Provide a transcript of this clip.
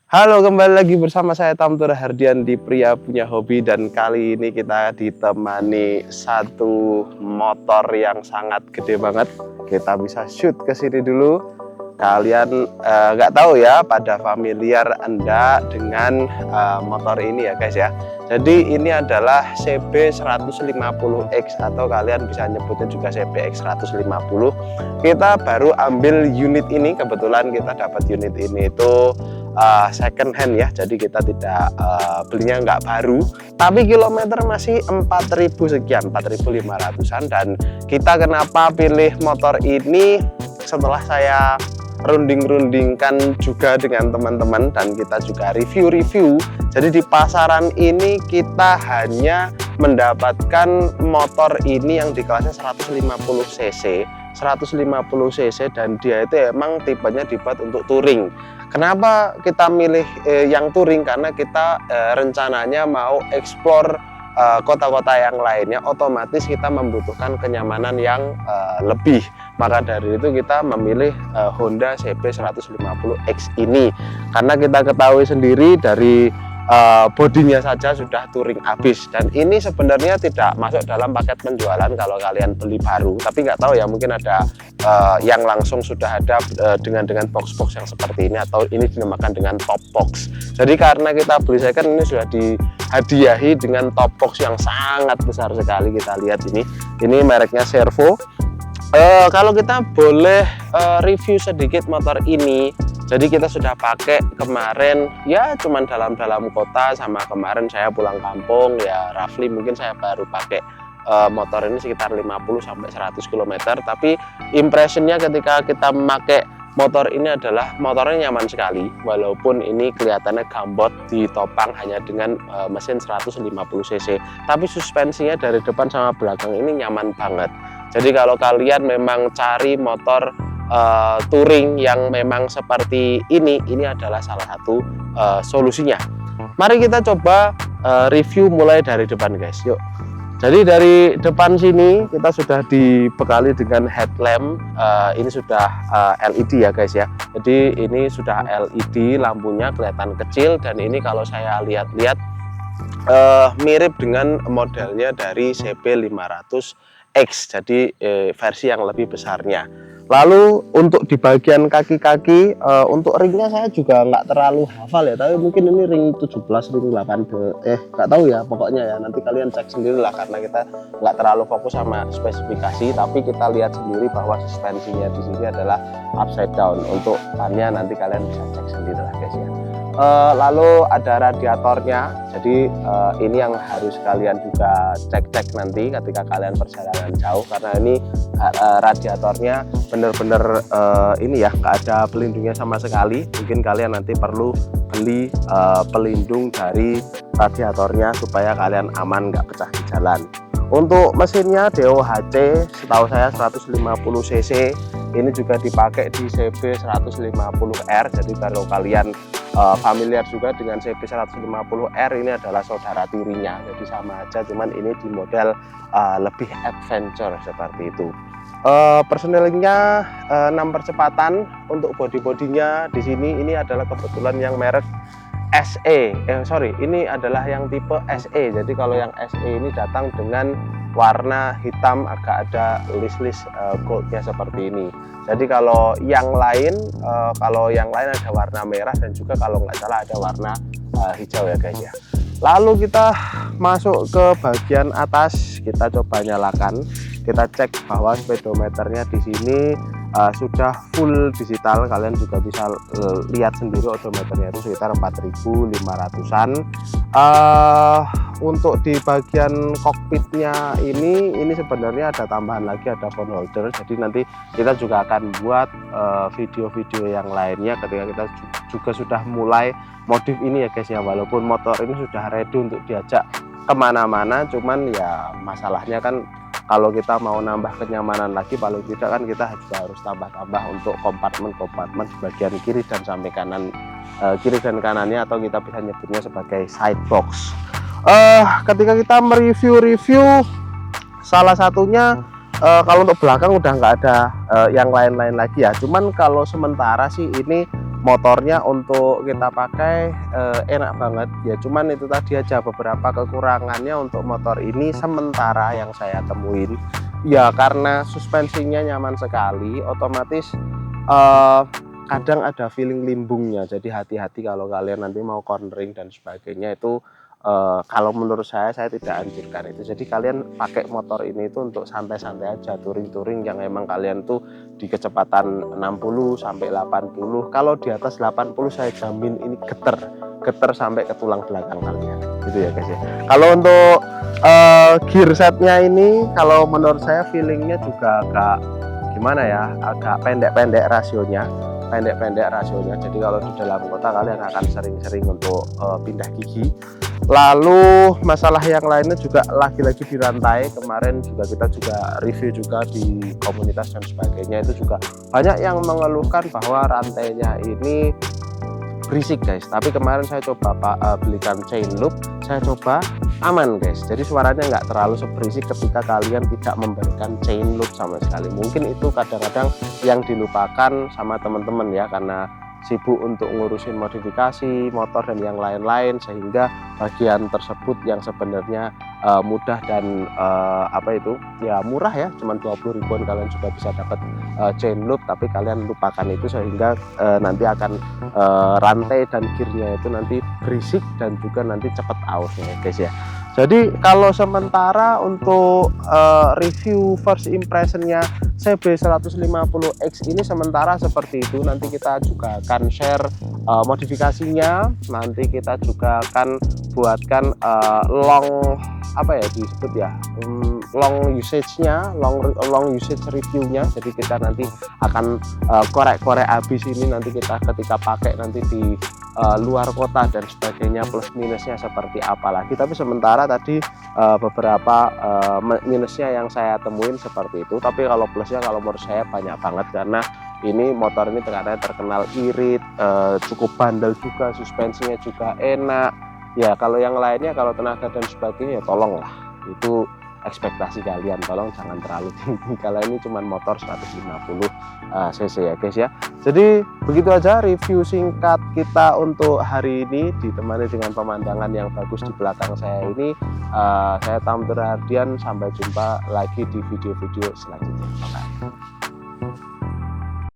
Halo, kembali lagi bersama saya Tamtur Hardian di Pria Punya Hobi, dan kali ini kita ditemani satu motor yang sangat gede banget. Kita bisa shoot ke sini dulu. Kalian nggak tahu ya pada familiar Anda dengan motor ini ya guys ya. Jadi ini adalah CB 150X atau kalian bisa nyebutnya juga CBX 150. Kita baru ambil unit ini, kebetulan kita dapat unit ini itu second hand ya, jadi kita tidak belinya nggak baru, tapi kilometer masih 4.000 sekian, 4.500an. Dan kita kenapa pilih motor ini, setelah saya runding-rundingkan juga dengan teman-teman dan kita juga review-review. Jadi di pasaran ini kita hanya mendapatkan motor ini yang di kelasnya 150 cc dan dia itu emang tipenya dibuat untuk touring. Kenapa kita milih yang touring? Karena kita rencananya mau explore kota-kota yang lainnya, otomatis kita membutuhkan kenyamanan yang lebih. Maka dari itu kita memilih Honda CB 150X ini, karena kita ketahui sendiri dari bodinya saja sudah touring habis, dan ini sebenarnya tidak masuk dalam paket penjualan kalau kalian beli baru. Tapi nggak tahu ya, mungkin ada yang langsung sudah ada dengan box-box yang seperti ini, atau ini dinamakan dengan top box. Jadi karena kita beli second, ini sudah dihadiahi dengan top box yang sangat besar sekali. Kita lihat ini mereknya Servo. Kalau kita boleh review sedikit motor ini, jadi kita sudah pakai kemarin ya cuman dalam kota, sama kemarin saya pulang kampung ya, roughly mungkin saya baru pakai motor ini sekitar 50-100 km. Tapi impressionnya ketika kita memakai motor ini adalah motornya nyaman sekali, walaupun ini kelihatannya gambot ditopang hanya dengan mesin 150 cc, tapi suspensinya dari depan sama belakang ini nyaman banget. Jadi kalau kalian memang cari motor touring yang memang seperti ini adalah salah satu solusinya. Mari kita coba review mulai dari depan guys, yuk. Jadi dari depan sini kita sudah dibekali dengan headlamp, ini sudah LED ya guys ya. Jadi ini sudah LED, lampunya kelihatan kecil, dan ini kalau saya lihat-lihat mirip dengan modelnya dari CB 500X, jadi versi yang lebih besarnya. Lalu untuk di bagian kaki-kaki, untuk ringnya saya juga nggak terlalu hafal ya, tapi mungkin ini ring 17, ring 8, nggak tahu ya, pokoknya ya nanti kalian cek sendiri lah, karena kita nggak terlalu fokus sama spesifikasi. Tapi kita lihat sendiri bahwa suspensinya di sini adalah upside down. Untuk bannya nanti kalian bisa cek sendiri lah guys ya. Lalu ada radiatornya, jadi ini yang harus kalian juga cek nanti ketika kalian perjalanan jauh, karena ini radiatornya bener-bener ini ya, nggak ada pelindungnya sama sekali. Mungkin kalian nanti perlu beli pelindung dari radiatornya supaya kalian aman, nggak pecah di jalan. Untuk mesinnya DOHC, setahu saya 150 cc, ini juga dipakai di CB 150R. Jadi kalau kalian familiar juga dengan CB 150R, ini adalah saudara tirinya, jadi sama aja, cuman ini di model lebih adventure seperti itu. Persnelingnya 6 percepatan. Untuk body-bodinya di sini ini adalah kebetulan yang merek SE, ini adalah yang tipe SE. Jadi kalau yang SE ini datang dengan warna hitam, agak ada list goldnya seperti ini. Jadi kalau yang lain ada warna merah, dan juga kalau nggak salah ada warna hijau ya guys ya. Lalu kita masuk ke bagian atas, kita coba nyalakan, kita cek bahwa speedometernya di sini sudah full digital. Kalian juga bisa lihat sendiri odometernya itu sekitar 4.500an. Untuk di bagian kokpitnya ini sebenarnya ada tambahan lagi, ada phone holder. Jadi nanti kita juga akan buat video-video yang lainnya ketika kita juga sudah mulai modif ini ya guys ya. Walaupun motor ini sudah ready untuk diajak kemana-mana, cuman ya masalahnya kan kalau kita mau nambah kenyamanan lagi, paling tidak kan kita juga harus tambah-tambah untuk kompartemen di bagian kiri dan samping kanan, kiri dan kanannya, atau kita bisa nyebutnya sebagai side box. Ketika kita mereview salah satunya, kalau untuk belakang udah nggak ada yang lain-lain lagi ya. Cuman kalau sementara sih ini motornya untuk kita pakai enak banget ya, cuman itu tadi aja beberapa kekurangannya untuk motor ini sementara yang saya temuin ya, karena suspensinya nyaman sekali, otomatis kadang ada feeling limbungnya, jadi hati-hati kalau kalian nanti mau cornering dan sebagainya itu. Kalau menurut saya tidak anjurkan itu, jadi kalian pakai motor ini itu untuk santai-santai aja, touring-touring yang emang kalian tuh di kecepatan 60 sampai 80. Kalau di atas 80 saya jamin ini geter sampai ke tulang belakang kalian gitu ya guys ya. Kalau untuk gear setnya ini, kalau menurut saya feelingnya juga agak gimana ya, agak pendek-pendek rasionya, jadi kalau di dalam kota kalian akan sering-sering untuk pindah gigi. Lalu masalah yang lainnya juga lagi-lagi di rantai, kemarin juga kita juga review juga di komunitas dan sebagainya, itu juga banyak yang mengeluhkan bahwa rantainya ini berisik guys. Tapi kemarin saya coba belikan chain loop, saya coba aman guys, jadi suaranya nggak terlalu seberisik ketika kalian tidak memberikan chain loop sama sekali. Mungkin itu kadang-kadang yang dilupakan sama teman-teman ya, karena sibuk untuk ngurusin modifikasi motor dan yang lain-lain, sehingga bagian tersebut yang sebenarnya mudah dan apa itu ya murah ya, cuman 20 ribuan kalian juga bisa dapat chain loop, tapi kalian lupakan itu sehingga nanti akan rantai dan gearnya itu nanti berisik dan juga nanti cepat aus ya guys ya. Jadi kalau sementara untuk review first impressionnya CB150X ini sementara seperti itu. Nanti kita juga akan share modifikasinya, nanti kita juga akan buatkan long apa ya disebut ya, long usage-nya, long usage review-nya. Jadi kita nanti akan korek-korek habis ini, nanti kita ketika pakai nanti di luar kota dan sebagainya, plus minusnya seperti apa lagi. Tapi sementara tadi beberapa minusnya yang saya temuin seperti itu, tapi kalau plusnya kalau menurut saya banyak banget, karena ini motor ini terkenal irit, cukup bandel juga, suspensinya juga enak ya. Kalau yang lainnya, kalau tenaga dan sebagainya ya tolonglah, itu ekspektasi kalian tolong jangan terlalu tinggi, kalau ini cuman motor 150 cc ya guys ya. Jadi begitu aja review singkat kita untuk hari ini, ditemani dengan pemandangan yang bagus di belakang saya ini. Saya Tamtur Hardian, sampai jumpa lagi di video-video selanjutnya. Bye.